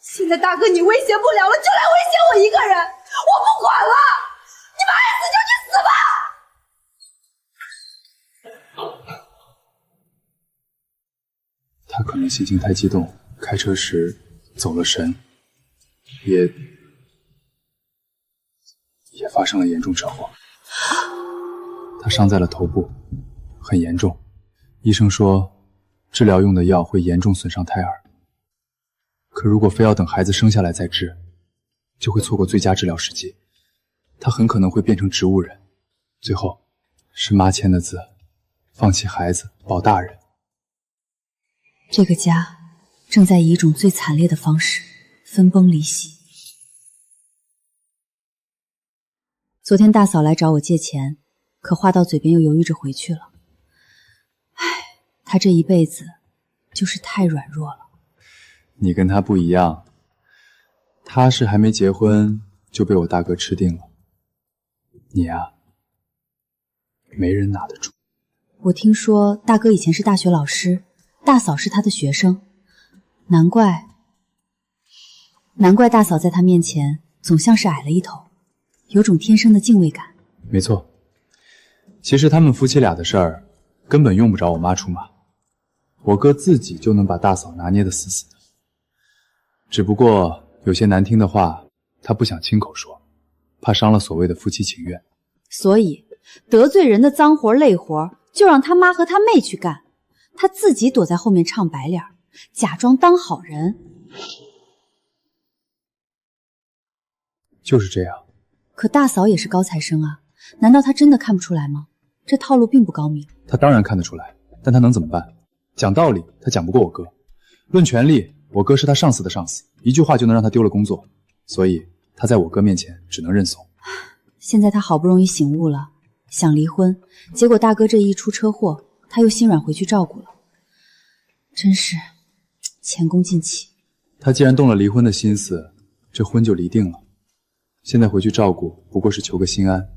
现在大哥你威胁不了了，就来威胁我一个人，我不管了，你们爱死就去死吧！他可能心情太激动，开车时走了神，也发生了严重车祸。他伤在了头部，很严重。医生说，治疗用的药会严重损伤胎儿。可如果非要等孩子生下来再治，就会错过最佳治疗时机。他很可能会变成植物人。最后，是妈签的字，放弃孩子，保大人。这个家正在以一种最惨烈的方式分崩离析。昨天大嫂来找我借钱，可话到嘴边又犹豫着回去了。唉，她这一辈子就是太软弱了。你跟她不一样，她是还没结婚就被我大哥吃定了。你呀，没人拿得住。我听说大哥以前是大学老师，大嫂是他的学生，难怪大嫂在他面前总像是矮了一头，有种天生的敬畏感。没错，其实他们夫妻俩的事儿根本用不着我妈出马，我哥自己就能把大嫂拿捏得死死的。只不过有些难听的话，他不想亲口说，怕伤了所谓的夫妻情愿。所以得罪人的脏活累活就让他妈和他妹去干，他自己躲在后面唱白脸，假装当好人。就是这样。可大嫂也是高材生啊，难道她真的看不出来吗？这套路并不高明。他当然看得出来，但他能怎么办？讲道理，他讲不过我哥；论权力，我哥是他上司的上司，一句话就能让他丢了工作，所以他在我哥面前只能认怂。现在他好不容易醒悟了，想离婚，结果大哥这一出车祸，他又心软回去照顾了，真是前功尽弃。他既然动了离婚的心思，这婚就离定了。现在回去照顾，不过是求个心安，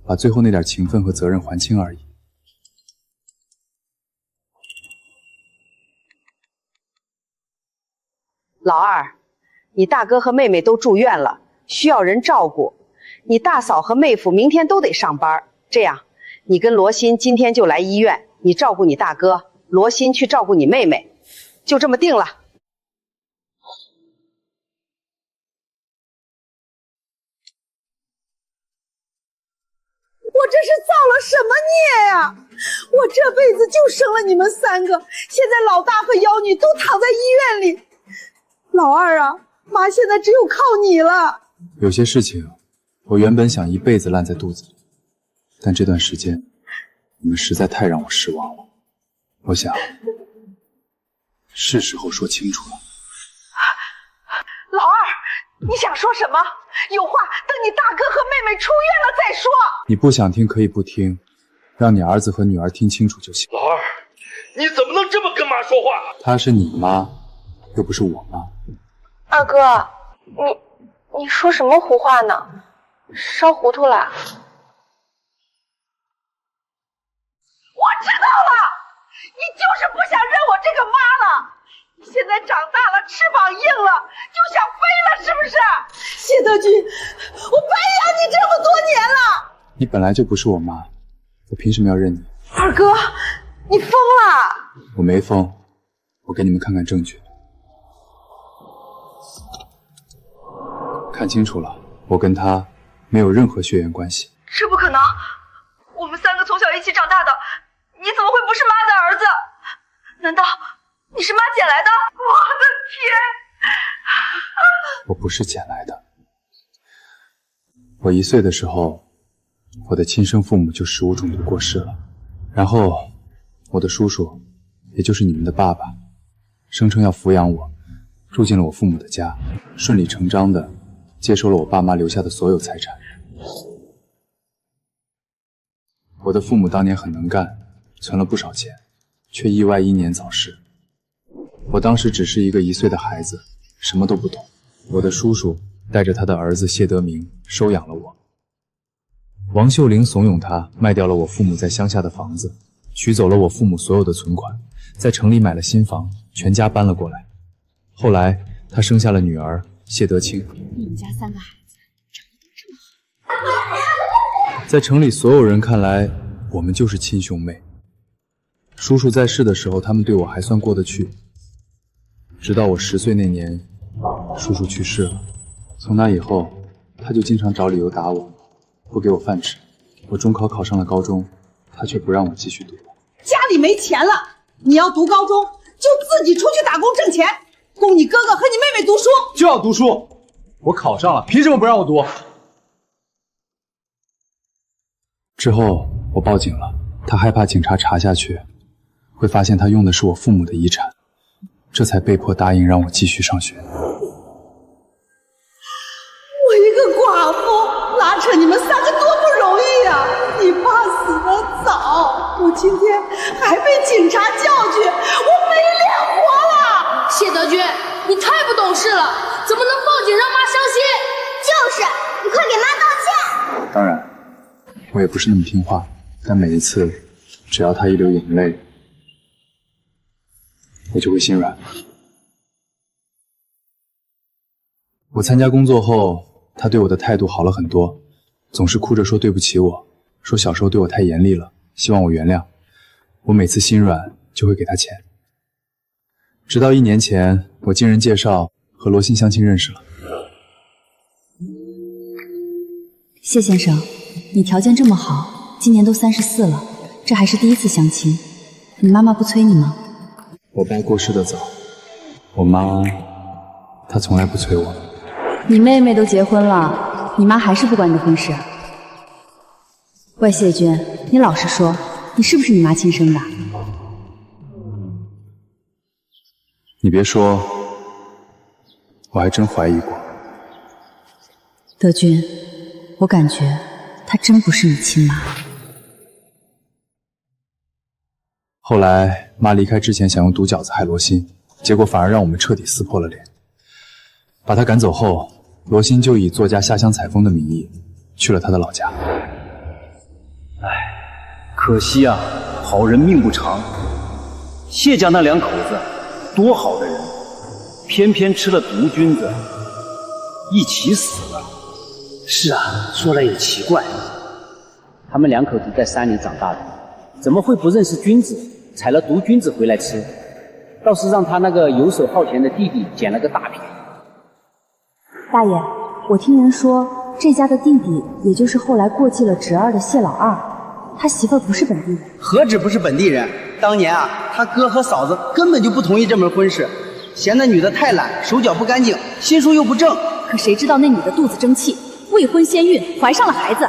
把最后那点情分和责任还清而已。老二，你大哥和妹妹都住院了，需要人照顾。你大嫂和妹夫明天都得上班，这样，你跟罗欣今天就来医院，你照顾你大哥，罗欣去照顾你妹妹，就这么定了。我这是造了什么孽呀！我这辈子就生了你们3个，现在老大和幺女都躺在医院里。老二啊，妈现在只有靠你了。有些事情，我原本想一辈子烂在肚子里，但这段时间，你们实在太让我失望了。我想，是时候说清楚了。老二，你想说什么？有话等你大哥和妹妹出院了再说。你不想听可以不听，让你儿子和女儿听清楚就行。老二，你怎么能这么跟妈说话？她是你妈，又不是我妈。二哥，你说什么胡话呢？烧糊涂了。我知道了，你就是不想认我这个妈了。你现在长大了，翅膀硬了，就想飞了，是不是？谢德军，我白养你这么多年了。你本来就不是我妈，我凭什么要认你？二哥，你疯了？我没疯，我给你们看看证据。看清楚了，我跟他没有任何血缘关系。这不可能，我们3个从小一起长大的，你怎么会不是妈的儿子？难道你是妈捡来的？我的天！我不是捡来的。我1岁的时候，我的亲生父母就食物中毒过世了，然后我的叔叔，也就是你们的爸爸，声称要抚养我，住进了我父母的家，顺理成章的接收了我爸妈留下的所有财产。我的父母当年很能干，存了不少钱，却意外英年早逝。我当时只是一个1岁的孩子，什么都不懂。我的叔叔带着他的儿子谢德明收养了我。王秀玲怂恿他卖掉了我父母在乡下的房子，取走了我父母所有的存款，在城里买了新房，全家搬了过来。后来他生下了女儿谢德清。你们家3个孩子长得都这么好，在城里所有人看来，我们就是亲兄妹。叔叔在世的时候，他们对我还算过得去。直到我10岁那年，叔叔去世了。从那以后，他就经常找理由打我，不给我饭吃。我中考考上了高中，他却不让我继续读。家里没钱了，你要读高中，就自己出去打工挣钱，供你哥哥和你妹妹读书。就要读书，我考上了，凭什么不让我读？之后我报警了，他害怕警察查下去，会发现他用的是我父母的遗产，这才被迫答应让我继续上学。我一个寡妇拉扯你们3个多不容易呀！你爸死得早，我今天还被警察叫去，我没脸活了。谢德军，你太不懂事了，怎么能报警让妈伤心？就是，你快给妈道歉。当然，我也不是那么听话，但每一次只要他一流眼泪，我就会心软。我参加工作后，他对我的态度好了很多，总是哭着说对不起我，说小时候对我太严厉了，希望我原谅。我每次心软就会给他钱。直到1年前，我经人介绍和罗欣相亲认识了。谢先生，你条件这么好，今年都34了，这还是第一次相亲，你妈妈不催你吗？我爸过世的早，我妈她从来不催我。你妹妹都结婚了，你妈还是不管你的婚事？喂，谢军，你老实说，你是不是你妈亲生的？你别说，我还真怀疑过。德军，我感觉她真不是你亲妈。后来妈离开之前想用毒饺子害罗欣，结果反而让我们彻底撕破了脸。把她赶走后，罗欣就以作家下乡采风的名义去了她的老家。可惜啊，好人命不长。谢家那2口子多好的人，偏偏吃了毒菌子，一起死了。是啊，说来也奇怪，他们2口子在山里长大的，怎么会不认识菌子，采了毒菌子回来吃？倒是让他那个游手好闲的弟弟捡了个大便宜。大爷，我听人说这家的弟弟，也就是后来过继了侄儿的谢老二，他媳妇儿不是本地人。何止不是本地人，当年啊，他哥和嫂子根本就不同意这门婚事，嫌那女的太懒，手脚不干净，心术又不正。可谁知道那女的肚子争气，未婚先孕，怀上了孩子，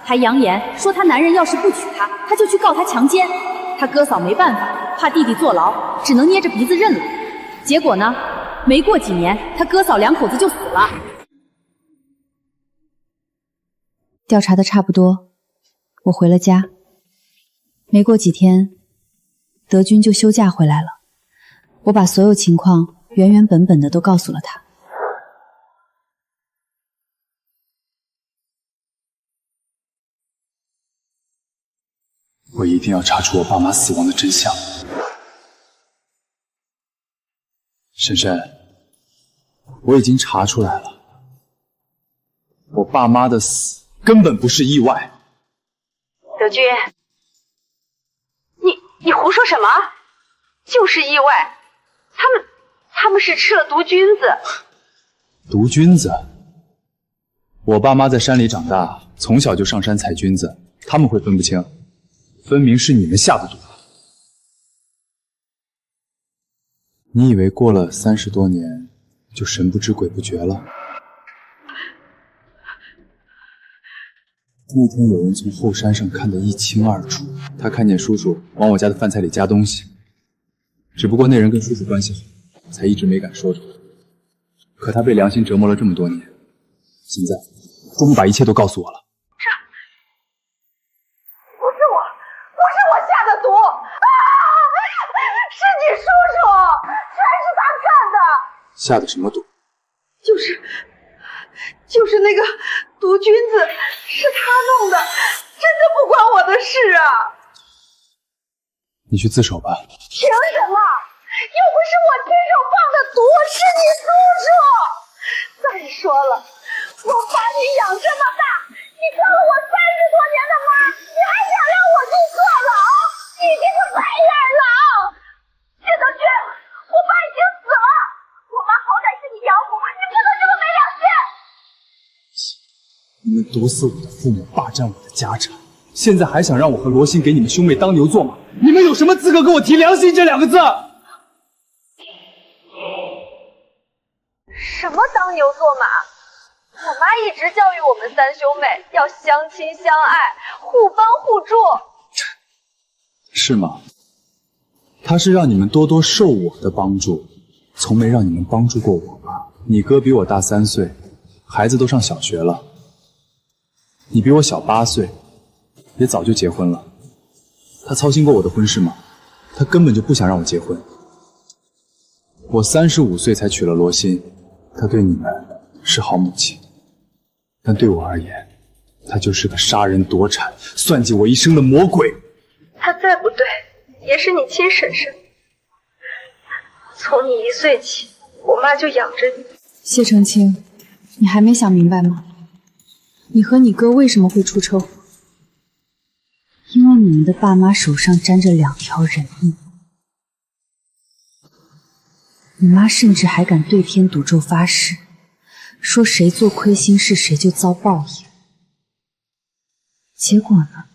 还扬言说她男人要是不娶她，她就去告他强奸。他哥嫂没办法，怕弟弟坐牢，只能捏着鼻子认了。结果呢，没过几年，他哥嫂2口子就死了。调查的差不多，我回了家。没过几天，德军就休假回来了。我把所有情况原原本本的都告诉了他。我一定要查出我爸妈死亡的真相。婶婶，我已经查出来了，我爸妈的死根本不是意外。德军，你胡说什么？就是意外，他们是吃了毒菌子。毒菌子？我爸妈在山里长大，从小就上山采菌子，他们会分不清？分明是你们下的毒。你以为过了30多年就神不知鬼不觉了？那天有人从后山上看得一清二楚，他看见叔叔往我家的饭菜里加东西，只不过那人跟叔叔关系好，才一直没敢说出来。可他被良心折磨了这么多年，现在终于把一切都告诉我了。下的什么毒？就是那个毒菌子，是他弄的，真的不关我的事啊！你去自首吧。凭什么？又不是我亲手放的毒，是你叔叔。再说了，我把你养这么大，你救了我30多年的妈，你还想让我去坐牢？你这个白眼狼！谢德军，我爸已经死了。我妈好歹是你养母，你不能这么没良心！你们毒死我的父母，霸占我的家产，现在还想让我和罗欣给你们兄妹当牛做马？你们有什么资格跟我提良心这2个字？什么当牛做马？我妈一直教育我们3兄妹要相亲相爱，互帮互助。是吗？她是让你们多多受我的帮助，从没让你们帮助过我吧？你哥比我大3岁，孩子都上小学了。你比我小8岁，也早就结婚了。他操心过我的婚事吗？他根本就不想让我结婚。我35岁才娶了罗欣，他对你们是好母亲，但对我而言，他就是个杀人夺产、算计我一生的魔鬼。他他再不对，也是你亲婶婶。从你1岁起，我妈就养着你。谢承清，你还没想明白吗？你和你哥为什么会出车祸？因为你们的爸妈手上沾着2条人命。你妈甚至还敢对天赌咒发誓，说谁做亏心事谁就遭报应。结果呢？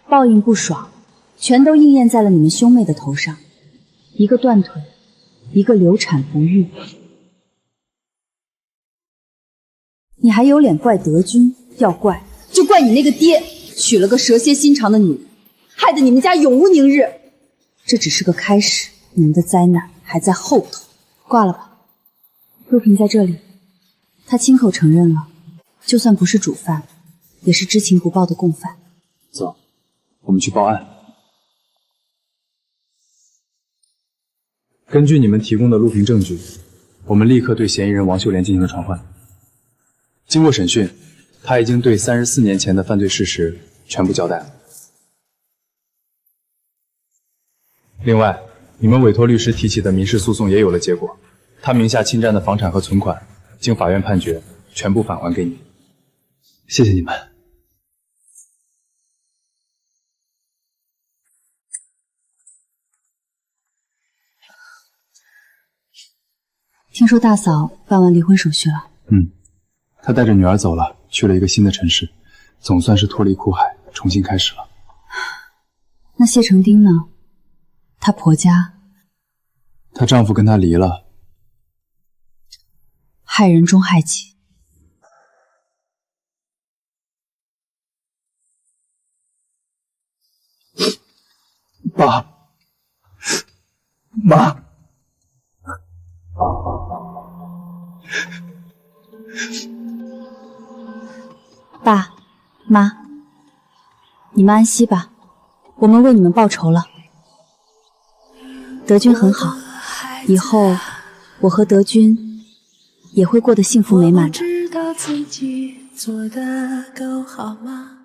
报应不爽，全都应验在了你们兄妹的头上，一个断腿，一个流产不育。你还有脸怪德军？要怪就怪你那个爹娶了个蛇蝎心肠的女人，害得你们家永无宁日。这只是个开始，你们的灾难还在后头。挂了吧，陆平在这里，他亲口承认了，就算不是主犯，也是知情不报的共犯。走，我们去报案。根据你们提供的录屏证据，我们立刻对嫌疑人王秀莲进行了传唤。经过审讯，他已经对34年前的犯罪事实全部交代了。另外，你们委托律师提起的民事诉讼也有了结果，他名下侵占的房产和存款，经法院判决，全部返还给你。谢谢你们。听说大嫂办完离婚手续了。她带着女儿走了，去了一个新的城市，总算是脱离苦海，重新开始了。那谢成丁呢？她婆家？她丈夫跟她离了。害人终害己。爸，妈，爸妈，你们安息吧，我们为你们报仇了。德军很好，以后我和德军也会过得幸福美满的。我不知道自己做得够好吗？